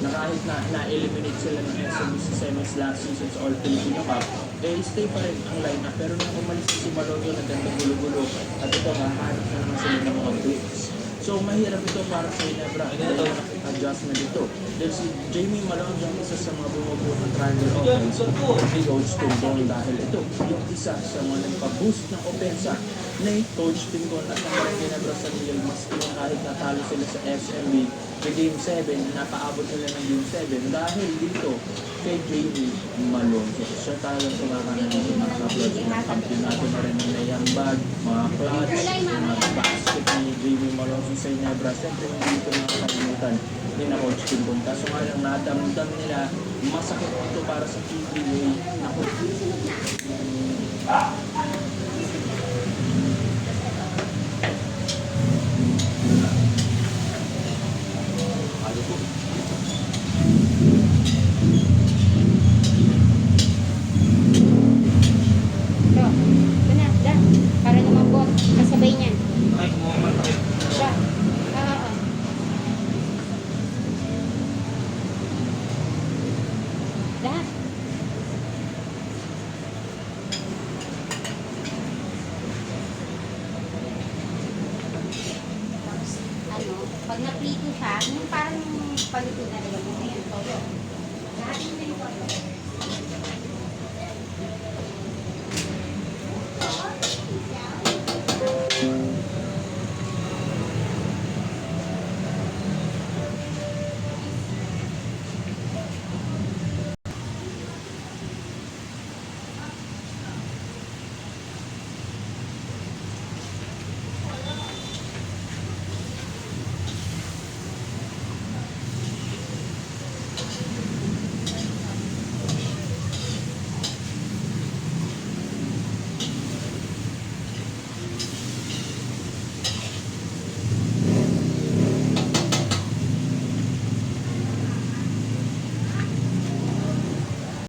na kahit na-eliminate sila ng SMB sa semis last season sa All Filipino Cup, eh stay pa rin ang lineup. Pero nung umalis si Malonzo, nagandang gulo-gulo. At ito, hahanap na naman sila ng mga breaks. So, mahirap ito para sa Ginebra. Ito, adjustment ito. Dahil si Jamie Malonzo ang isa sa mga bumubuo ng triangle offense ni Coach Tingkong dahil ito, yung isa sa mga nagpa-boost ng opensa ni Coach Tingkong at ang Ginebra sa Real. Maski kahit natalo sila sa SMB sa Game 7, napaabot nila ng Game 7 dahil dito kay Jamie Malonzo. Siya talagang kumakanan ng mga uploads ng kampyonato na rin ng Nayambag, mga clutch, mga basket ni Jamie Malonzo sa Ginebra. Siyempre hindi ito nakakalimutan ni na Coach Tingkong. Kaso nga lang nadamdam nila, masakit ito para sa PBA na para lumabot kasabay niyan. Ay, kumuha pa rin. Da. Oo. Da. Ano, pag naprito siya, yung parang palito na nilagay mo na yan, toyo. Lahat yung nilagay.